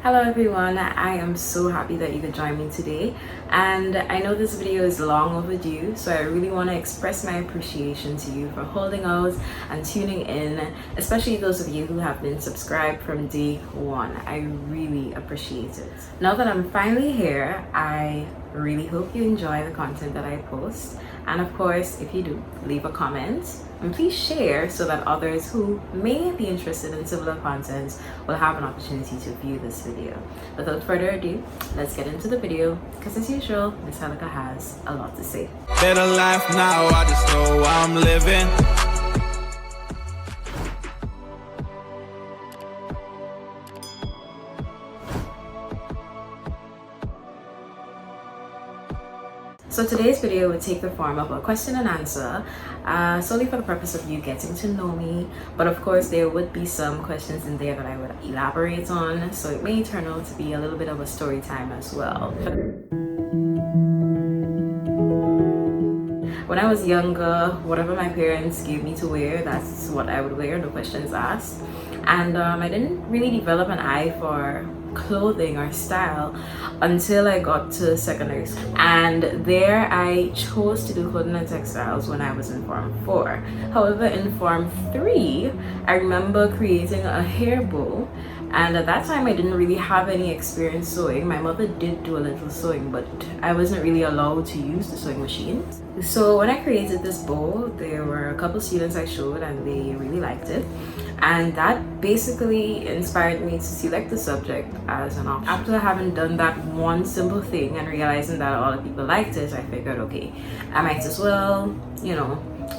Hello everyone, I am so happy that you could join me today, and I know this video is long overdue, so I really want to express my appreciation to you for holding out and tuning in, especially those of you who have been subscribed from day one. I really appreciate it. Now that I'm finally here, I really hope you enjoy the content that I post, and of course, if you do, leave a comment and please share so that others who may be interested in similar content will have an opportunity to view this video. Without further ado, let's get into the video, because as usual, Miss Halika has a lot to say. Better life now, I just know I'm living. So today's video would take the form of a question and answer, solely for the purpose of you getting to know me. But of course, there would be some questions in there that I would elaborate on, so it may turn out to be a little bit of a story time as well. When I was younger, whatever my parents gave me to wear, that's what I would wear, no questions asked. And I didn't really develop an eye for clothing or style until I got to secondary school, and there I chose to do clothing and textiles when I was in Form 4. However, in Form 3 I remember creating a hair bow, and at that time I didn't really have any experience sewing. My mother did do a little sewing, but I wasn't really allowed to use the sewing machine. So when I created this bow, there were a couple students I showed and they really liked it, and that basically inspired me to select the subject as an option. After having done that one simple thing and realizing that a lot of people liked it, I figured, okay, I might as well,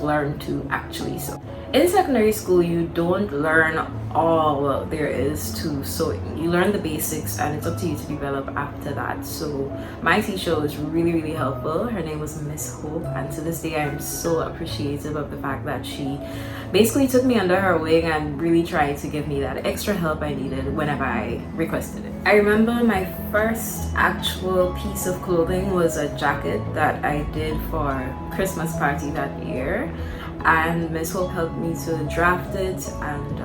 learn to actually sew. In secondary school, you don't learn all there is to sewing. You learn the basics and it's up to you to develop after that. So my teacher was really helpful. Her name was Miss Hope, and to this day I am so appreciative of the fact that she basically took me under her wing and really tried to give me that extra help I needed whenever I requested it. I remember my first actual piece of clothing was a jacket that I did for Christmas party that year, and Miss Hope helped me to draft it, and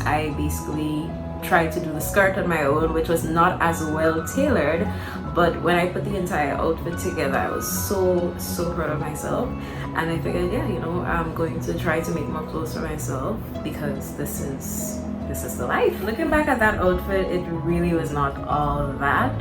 I basically tried to do the skirt on my own, which was not as well tailored, but when I put the entire outfit together, I was so proud of myself, and I figured, I'm going to try to make more clothes for myself, because this is the life. Looking back at that outfit, it really was not all that,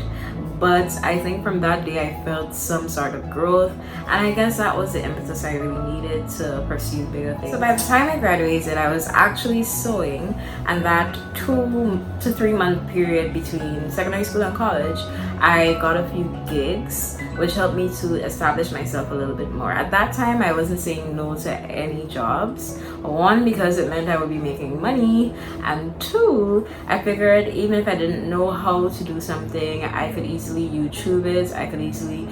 but I think from that day I felt some sort of growth, and I guess that was the impetus I really needed to pursue bigger things. So by the time I graduated, I was actually sewing, and that 2 to 3 month period between secondary school and college, I got a few gigs, which helped me to establish myself a little bit more. At that time, I wasn't saying no to any jobs. One, because it meant I would be making money, and two, I figured even if I didn't know how to do something, I could easily YouTube it. I could easily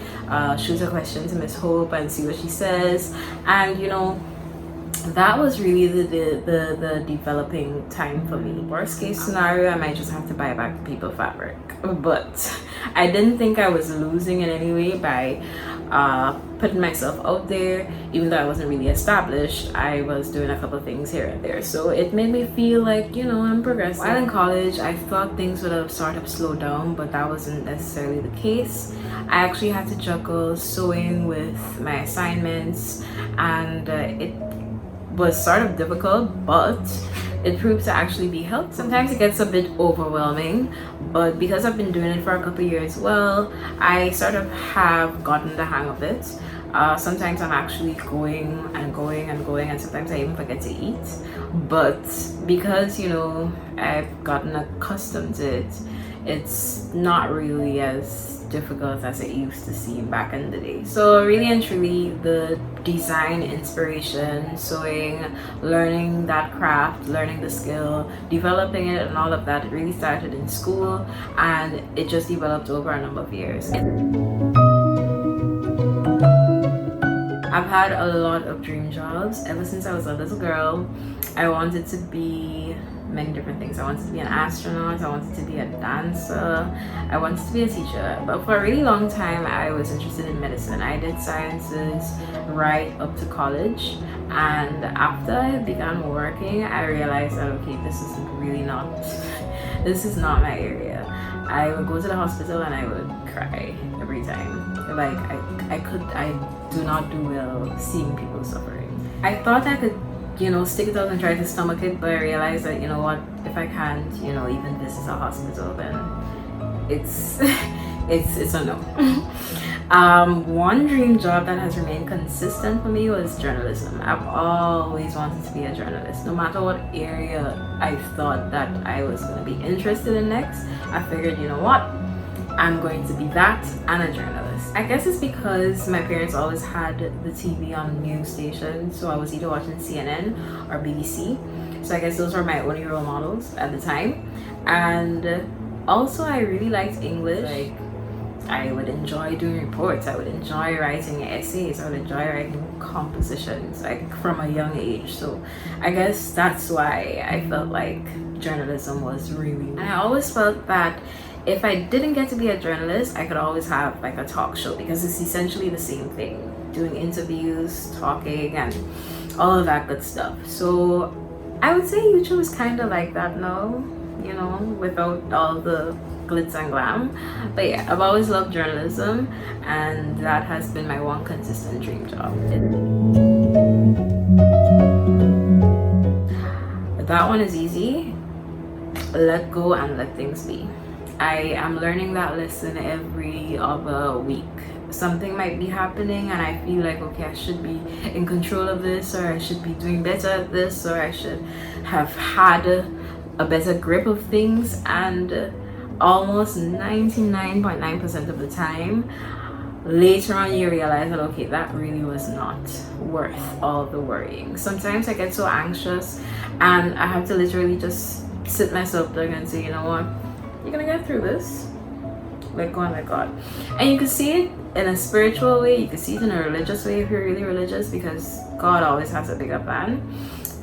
shoot a question to Miss Hope and see what she says, and that was really the developing time for me. Worst case scenario, I might just have to buy back the paper fabric, but I didn't think I was losing in any way by putting myself out there. Even though I wasn't really established, I was doing a couple of things here and there, so it made me feel like I'm progressing. While in college, I thought things would have sort of slowed down, but that wasn't necessarily the case. I actually had to juggle sewing with my assignments, and it was sort of difficult, but it proved to actually be helpful. Sometimes it gets a bit overwhelming, but because I've been doing it for a couple of years, I sort of have gotten the hang of it. Sometimes I'm actually going, and sometimes I even forget to eat, but because I've gotten accustomed to it, it's not really as difficult as it used to seem back in the day. So really and truly, the design inspiration, sewing, learning that craft, learning the skill, developing it, and all of that, it really started in school, and it just developed over a number of years. I've had a lot of dream jobs ever since I was a little girl. I wanted to be many different things. I wanted to be an astronaut, I wanted to be a dancer, I wanted to be a teacher, but for a really long time I was interested in medicine. I did sciences right up to college, and after I began working, I realized that okay, this is not my area. I would go to the hospital and I would cry every time. Like I do not do well seeing people suffering. I thought I could, stick it out and try to stomach it, but I realized that, what, if I can't, even visit a hospital, then it's it's a no. One dream job that has remained consistent for me was journalism. I've always wanted to be a journalist. No matter what area I thought that I was going to be interested in next, I figured, you know what, I'm going to be that and a journalist. I guess it's because my parents always had the TV on news stations, so I was either watching CNN or BBC. So I guess those were my only role models at the time. And also I really liked English. Like, I would enjoy doing reports, I would enjoy writing essays, I would enjoy writing compositions, like from a young age. So I guess that's why I felt like journalism was really, and I always felt that if I didn't get to be a journalist, I could always have like a talk show, because it's essentially the same thing, doing interviews, talking, and all of that good stuff. So I would say YouTube is kind of like that now, without all the glitz and glam. But yeah, I've always loved journalism, and that has been my one consistent dream job. That one is easy. Let go and let things be. I am learning that lesson every other week. Something might be happening and I feel like, okay, I should be in control of this, or I should be doing better at this, or I should have had a better grip of things, and almost 99.9% of the time, later on you realize that, okay, that really was not worth all the worrying. Sometimes I get so anxious and I have to literally just sit myself down and say, you know what, you're gonna get through this. Let go and let God. And you can see it in a spiritual way, you can see it in a religious way if you're really religious, because God always has a bigger plan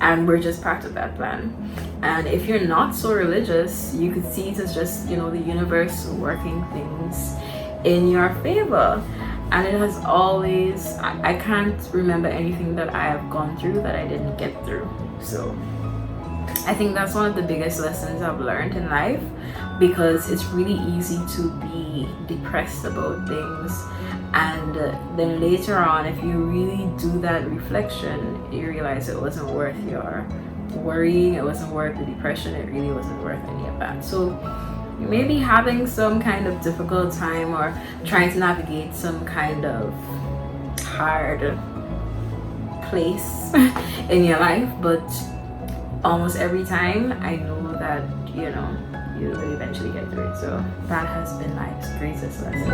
and we're just part of that plan. And if you're not so religious, you could see it as just, the universe working things in your favor. And it has always, I can't remember anything that I have gone through that I didn't get through. So I think that's one of the biggest lessons I've learned in life, because it's really easy to be depressed about things, and then later on, if you really do that reflection, you realize it wasn't worth your worrying, it wasn't worth the depression, it really wasn't worth any of that. So you may be having some kind of difficult time or trying to navigate some kind of hard place in your life, but almost every time I know that you will eventually get through it. So that has been life's greatest lesson.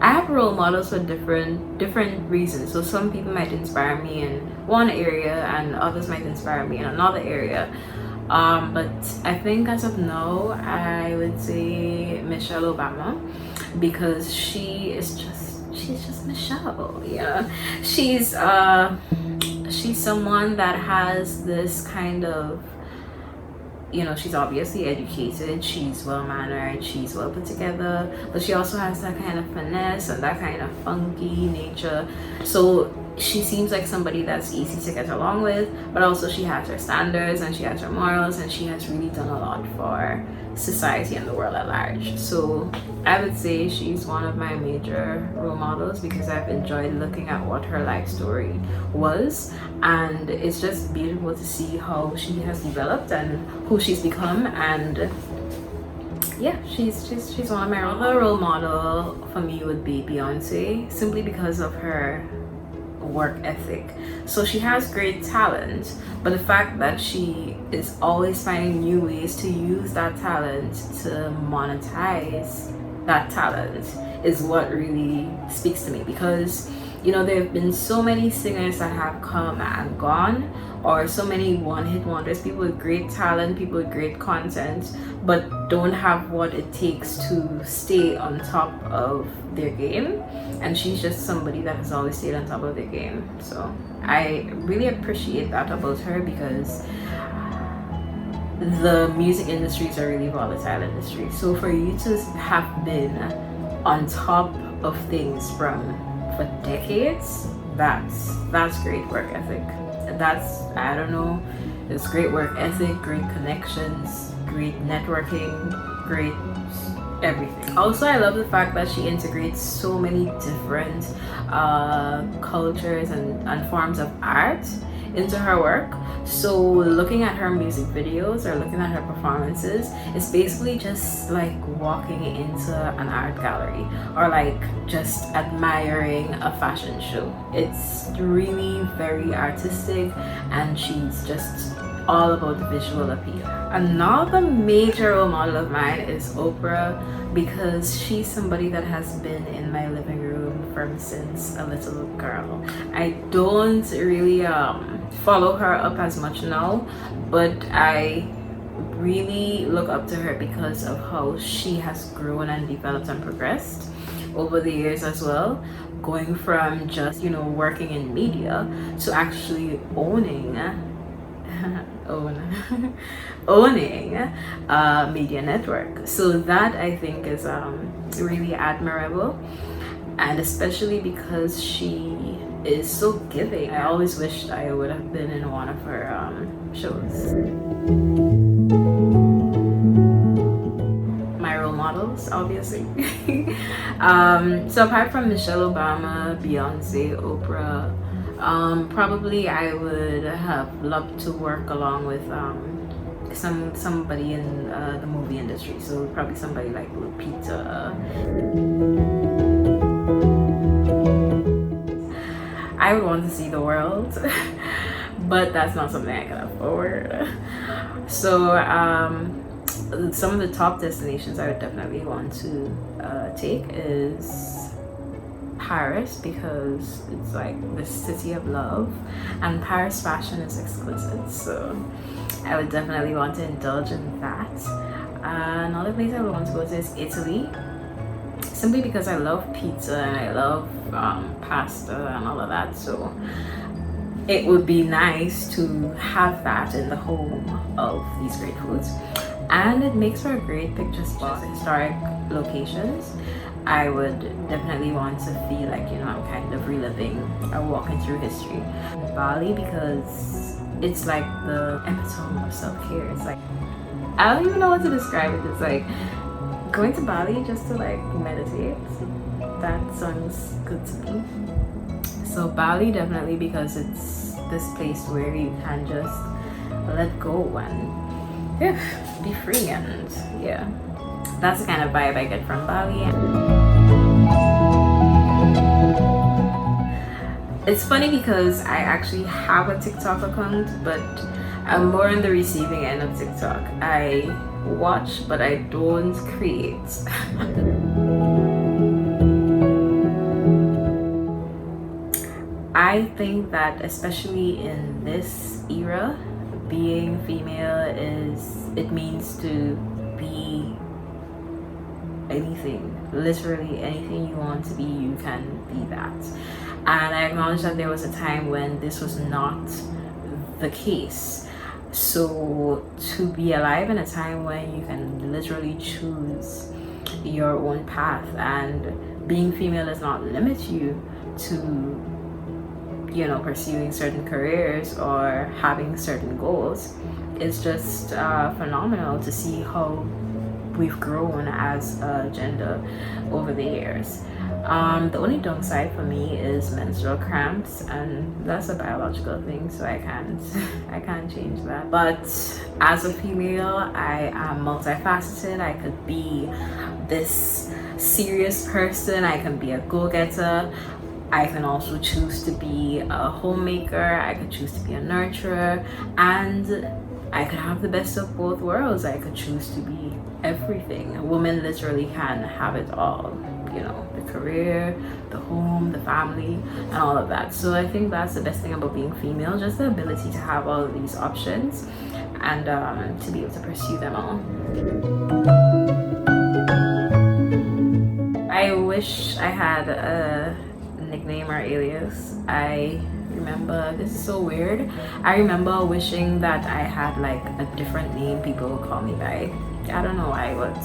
I have role models for different reasons. So some people might inspire me in one area and others might inspire me in another area. But I think as of now, I would say Michelle Obama, because she's just Michelle. She's someone that has this kind of, she's obviously educated, she's well-mannered, she's well put together, but she also has that kind of finesse and that kind of funky nature. So she seems like somebody that's easy to get along with, but also she has her standards and she has her morals, and she has really done a lot for society and the world at large. So I would say she's one of my major role models, because I've enjoyed looking at what her life story was, and it's just beautiful to see how she has developed and who she's become. And yeah, she's one of my other role model for me would be Beyonce, simply because of her work ethic. So she has great talent, but the fact that she is always finding new ways to use that talent to monetize that talent is what really speaks to me, because there have been so many singers that have come and gone, or so many one-hit wonders, people with great talent, people with great content, but don't have what it takes to stay on top of their game. And she's just somebody that has always stayed on top of their game. So I really appreciate that about her, because the music industry is a really volatile industry. So for you to have been on top of things for decades, that's great work ethic. That's, I don't know, It's great work ethic, great connections, great networking, great everything. Also, I love the fact that she integrates so many different cultures and forms of art into her work. So looking at her music videos or looking at her performances, it's basically just like walking into an art gallery or like just admiring a fashion show. It's really very artistic, and she's just all about the visual appeal. Another major role model of mine is Oprah, because she's somebody that has been in my living room from since a little girl. I don't really follow her up as much now, but I really look up to her because of how she has grown and developed and progressed over the years as well, going from just, you know, working in media to actually owning a media network. So that I think is really admirable, and especially because she is so giving. I always wished I would have been in one of her shows. My role models, obviously. So apart from Michelle Obama, Beyonce, Oprah, probably I would have loved to work along with somebody in the movie industry. So probably somebody like Lupita. I would want to see the world, but that's not something I can afford. So some of the top destinations I would definitely want to take is Paris, because it's like the city of love, and Paris fashion is exquisite. So I would definitely want to indulge in that. Another place I would want to go to is Italy, simply because I love pizza and I love pasta and all of that. So it would be nice to have that in the home of these great foods. And it makes for a great picture spot. Historic locations, I would definitely want to feel like, you know, I'm kind of reliving or walking through history. Bali, because it's like the epitome of self-care. It's like, I don't even know what to describe it. It's like going to Bali just to like meditate. That sounds good to me. So Bali definitely, because it's this place where you can just let go and be free, and yeah, that's the kind of vibe I get from Bali. It's funny because I actually have a TikTok account, but I'm more on the receiving end of TikTok. I watch, but I don't create. I think that especially in this era, being female it means to be anything, literally anything you want to be, you can be that. And I acknowledge that there was a time when this was not the case. So to be alive in a time when you can literally choose your own path, and being female does not limit you to, you know, pursuing certain careers or having certain goals, it's just phenomenal to see how we've grown as a gender over the years. The only downside for me is menstrual cramps, and that's a biological thing, so I can't change that. But as a female, I am multifaceted. I could be this serious person, I can be a go-getter, I can also choose to be a homemaker, I could choose to be a nurturer, and I could have the best of both worlds. I could choose to be everything. A woman literally can have it all, you know, the career, the home, the family, and all of that. So I think that's the best thing about being female, just the ability to have all of these options and to be able to pursue them all. I wish I had a nickname or alias. I remember, this is so weird, I remember wishing that I had like a different name people would call me by. I don't know why, but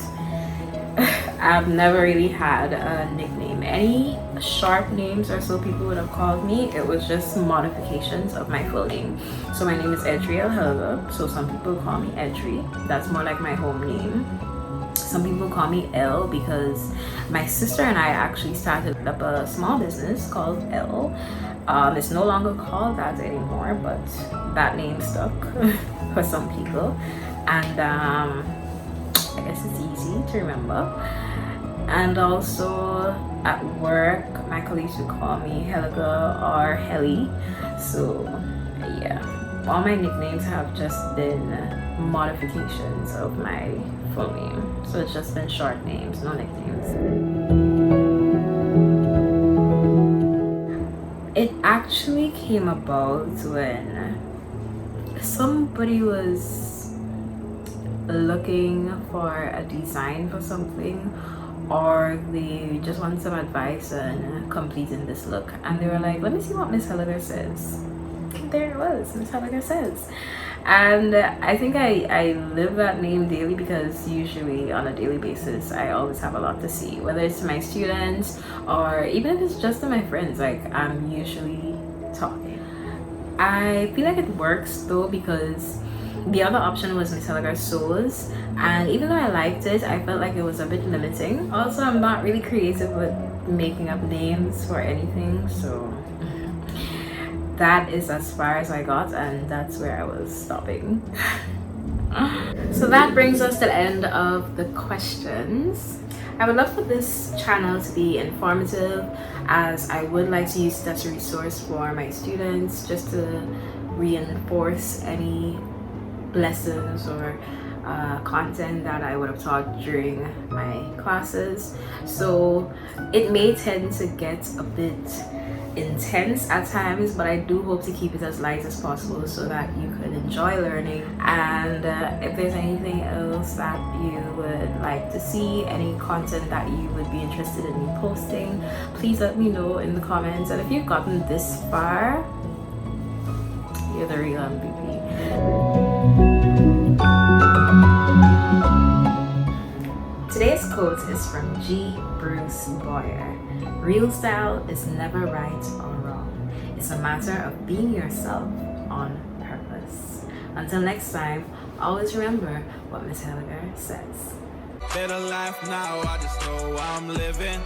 I've never really had a nickname. Any short names or so people would have called me. It was just modifications of my full name. So my name is Edriel Helga, so some people call me Edri. That's more like my home name. Some people call me Elle because my sister and I actually started up a small business called Elle. It's no longer called that anymore, but that name stuck for some people. And I guess it's easy to remember. And also at work, my colleagues would call me Helga or Helly. So yeah, all my nicknames have just been modifications of my full name. So it's just been short names, no nicknames. It actually came about when somebody was looking for a design for something, or they just want some advice on completing this look, and they were like, let me see what Miss Helga says. And there it was, Miss Helga says. And I think I live that name daily because usually on a daily basis I always have a lot to see, whether it's to my students or even if it's just to my friends. Like, I'm usually talking. I feel like it works though, because the other option was Miss Helga Sews, and even though I liked it, I felt like it was a bit limiting. Also, I'm not really creative with making up names for anything, so that is as far as I got, and that's where I was stopping. So that brings us to the end of the questions. I would love for this channel to be informative, as I would like to use it as a resource for my students, just to reinforce any lessons or content that I would have taught during my classes. So it may tend to get a bit intense at times, but I do hope to keep it as light as possible so that you could enjoy learning. And if there's anything else that you would like to see, any content that you would be interested in me posting, please let me know in the comments. And if you've gotten this far, you're the real MVP. Today's quote is from G. Bruce Boyer. Real style is never right or wrong. It's a matter of being yourself on purpose. Until next time, always remember what Miss Helga says. Better life now, I just know I'm living.